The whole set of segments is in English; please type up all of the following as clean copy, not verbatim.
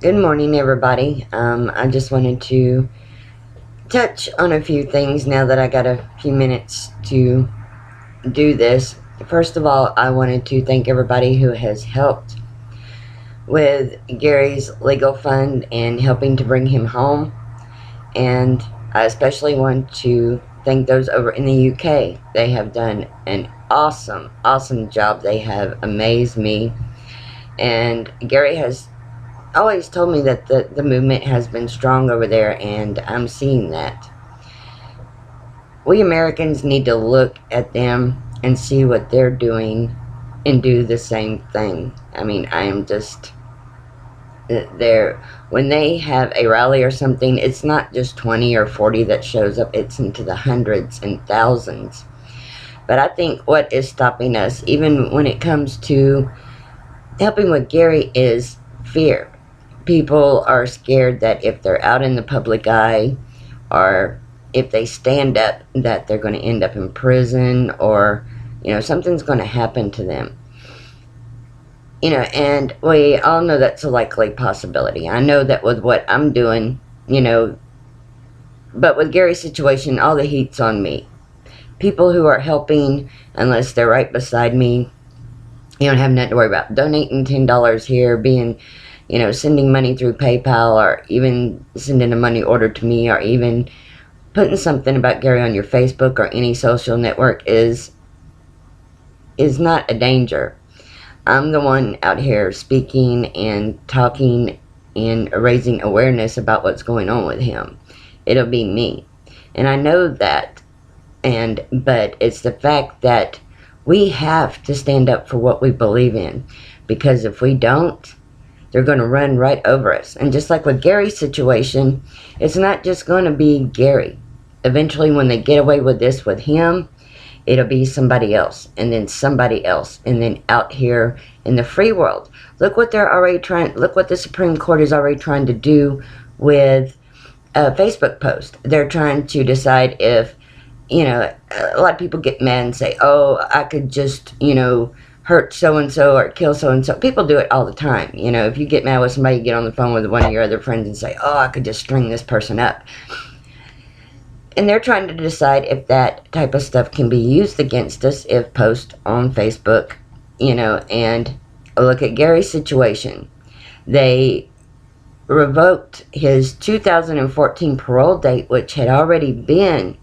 Good morning, everybody. I just wanted to touch on a few things now that I got a few minutes to do this. First of all, I wanted to thank everybody who has helped with Gary's legal fund and helping to bring him home. And I especially want to thank those over in the UK. They have done an awesome job. They have amazed me. And Gary has always told me that the movement has been strong over there, and I'm seeing that. We Americans need to look at them and see what they're doing and do the same thing. I mean, I am just there. When they have a rally or something, it's not just 20 or 40 that shows up, it's into the hundreds and thousands. But I think what is stopping us, even when it comes to helping with Gary, is fear. People are scared that if they're out in the public eye, or if they stand up, that they're going to end up in prison, or something's going to happen to them. And we all know that's a likely possibility. I know that with what I'm doing, but with Gary's situation, all the heat's on me. People who are helping, unless they're right beside me, you don't have nothing to worry about. Donating $10 here, being sending money through PayPal, or even sending a money order to me, or even putting something about Gary on your Facebook or any social network is not a danger. I'm the one out here speaking and talking and raising awareness about what's going on with him. It'll be me. And I know that. But it's the fact that we have to stand up for what we believe in. Because if we don't, they're going to run right over us. And just like with Gary's situation, it's not just going to be Gary. Eventually, when they get away with this with him, it'll be somebody else, and then somebody else, and then out here in the free world. Look what the Supreme Court is already trying to do with a Facebook post. They're trying to decide if, a lot of people get mad and say, oh, I could just, hurt so-and-so or kill so-and-so. People do it all the time. If you get mad with somebody, you get on the phone with one of your other friends and say, oh, I could just string this person up. And they're trying to decide if that type of stuff can be used against us if post on Facebook, and look at Gary's situation. They revoked his 2014 parole date, which had already been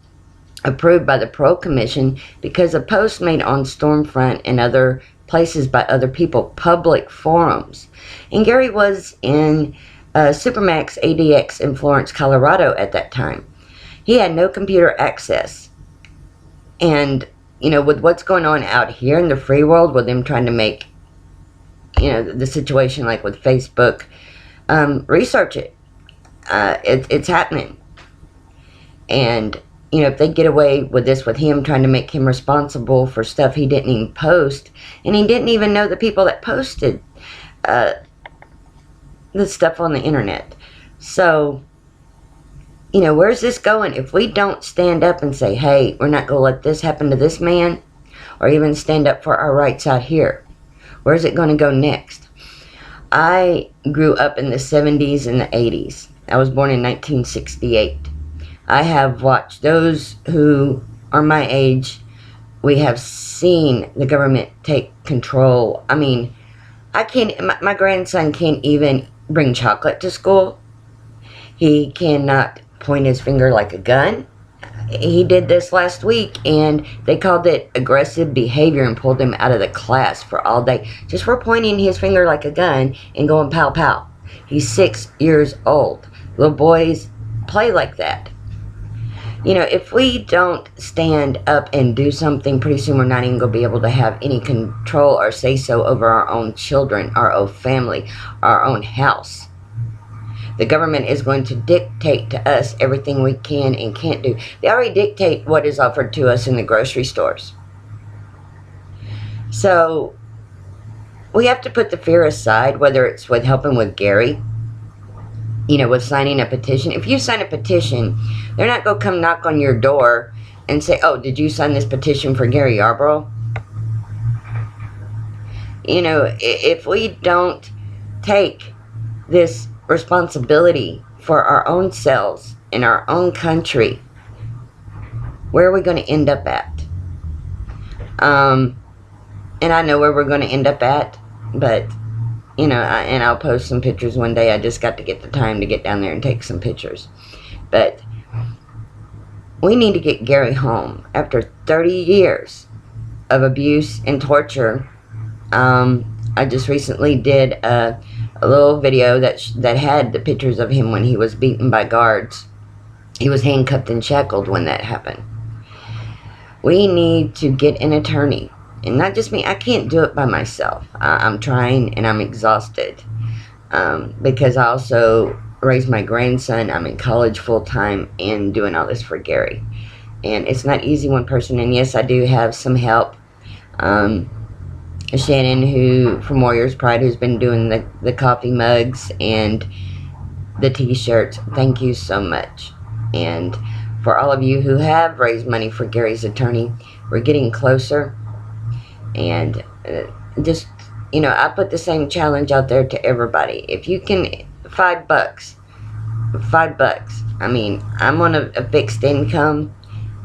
approved by the Parole Commission because of posts made on Stormfront and other places by other people, public forums. And Gary was in Supermax ADX in Florence, Colorado at that time. He had no computer access. And, with what's going on out here in the free world, with them trying to make, the situation like with Facebook, research it. It's happening. And, if they get away with this with him, trying to make him responsible for stuff he didn't even post, and he didn't even know the people that posted the stuff on the internet. So, where's this going? If we don't stand up and say, hey, we're not going to let this happen to this man, or even stand up for our rights out here, where's it going to go next? I grew up in the 70s and the 80s. I was born in 1968. I have watched those who are my age. We have seen the government take control. I mean, my grandson can't even bring chocolate to school. He cannot point his finger like a gun. He did this last week, and they called it aggressive behavior and pulled him out of the class for all day just for pointing his finger like a gun and going pow pow. He's 6 years old. Little boys play like that. If we don't stand up and do something, pretty soon we're not even going to be able to have any control or say so over our own children, our own family, our own house. The government is going to dictate to us everything we can and can't do. They already dictate what is offered to us in the grocery stores. So we have to put the fear aside, whether it's with helping with Gary, with signing a petition. If you sign a petition, they're not going to come knock on your door and say, oh, did you sign this petition for Gary Yarborough? If we don't take this responsibility for our own selves in our own country, where are we going to end up at? And I know where we're going to end up at, but, you know, and I'll post some pictures one day. I just got to get the time to get down there and take some pictures. But we need to get Gary home after 30 years of abuse and torture. I just recently did a little video that had the pictures of him when he was beaten by guards. He was handcuffed and shackled when that happened. We need to get an attorney. And not just me. I can't do it by myself. I'm trying and I'm exhausted. Because I also raise my grandson. I'm in college full time and doing all this for Gary. And it's not easy, one person. And yes, I do have some help. Shannon, who from Warriors Pride, who's been doing the coffee mugs and the t-shirts. Thank you so much. And for all of you who have raised money for Gary's attorney, we're getting closer. And just, you know, I put the same challenge out there to everybody. If you can, $5. I mean, I'm on a fixed income,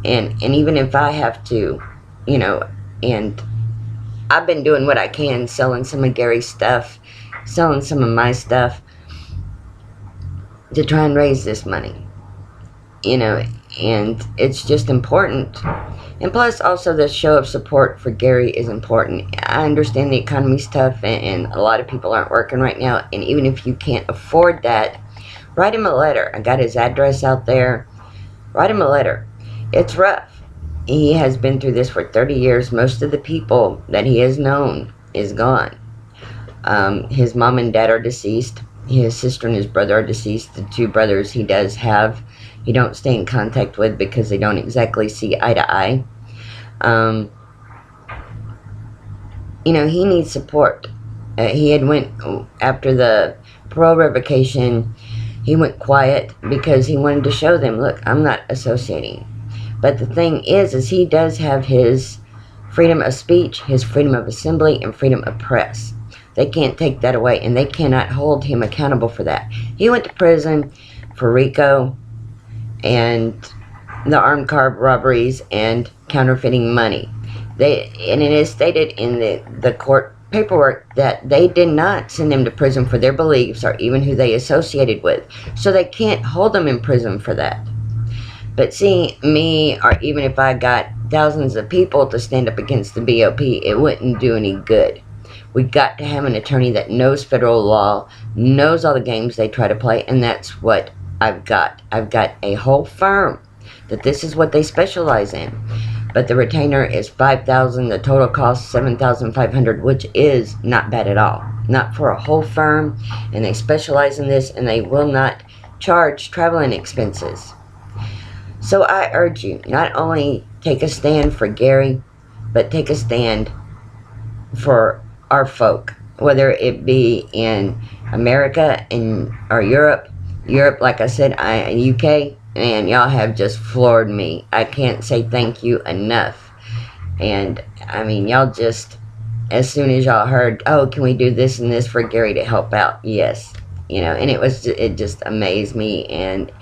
and even if I have to, you know, and I've been doing what I can, selling some of Gary's stuff, selling some of my stuff to try and raise this money, you know, and it's just important. And plus, also, the show of support for Gary is important. I understand the economy's tough, and a lot of people aren't working right now, and even if you can't afford that, write him a letter. I got his address out there. Write him a letter. It's rough. He has been through this for 30 years. Most of the people that he has known is gone. His mom and dad are deceased. His sister and his brother are deceased. The two brothers he does have, he don't stay in contact with because they don't exactly see eye to eye. You know, he needs support. He had went, after the parole revocation, he went quiet because he wanted to show them, look, I'm not associating. But the thing is he does have his freedom of speech, his freedom of assembly, and freedom of press. They can't take that away, and they cannot hold him accountable for that. He went to prison for RICO and the armed car robberies and counterfeiting money. And it is stated in the court paperwork that they did not send him to prison for their beliefs or even who they associated with. So they can't hold him in prison for that. But see, me, or even if I got thousands of people to stand up against the BOP, it wouldn't do any good. We got to have an attorney that knows federal law, knows all the games they try to play, and that's what I've got. I've got a whole firm that this is what they specialize in. But the retainer is $5,000, the total cost $7,500, which is not bad at all. Not for a whole firm, and they specialize in this, and they will not charge traveling expenses. So I urge you, not only take a stand for Gary, but take a stand for our folk, whether it be in America or Europe. Europe, like I said, UK, and y'all have just floored me. I can't say thank you enough. And, I mean, y'all just, as soon as y'all heard, oh, can we do this and this for Gary to help out? Yes. You know, and it just amazed me, and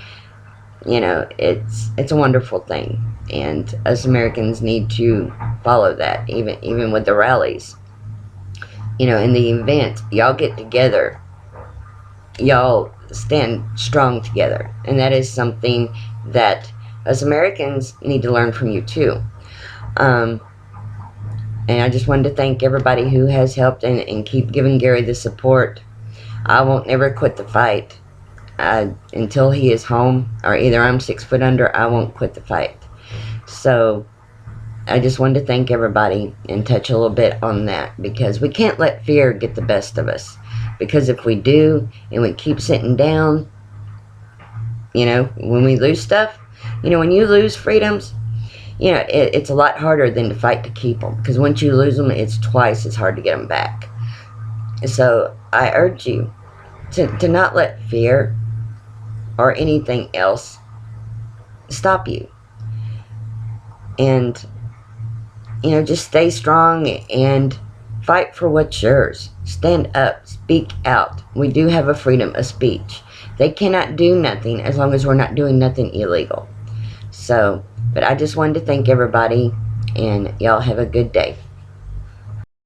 you know, it's a wonderful thing, and us Americans need to follow that, even with the rallies. You know, in the event, y'all get together, y'all stand strong together, and that is something that us Americans need to learn from you too. And I just wanted to thank everybody who has helped and keep giving Gary the support. I won't never quit the fight. Until he is home, or either I'm 6 foot under, I won't quit the fight. So I just wanted to thank everybody and touch a little bit on that, because we can't let fear get the best of us. Because if we do, and we keep sitting down, you know, when we lose stuff, you know, when you lose freedoms, you know, it's a lot harder than to fight to keep them. Because once you lose them, it's twice as hard to get them back. So I urge you to not let fear or anything else stop you. And, you know, just stay strong and Fight for what's yours. Stand up. Speak out. We do have a freedom of speech. They cannot do nothing as long as we're not doing nothing illegal. So, but I just wanted to thank everybody, and y'all have a good day.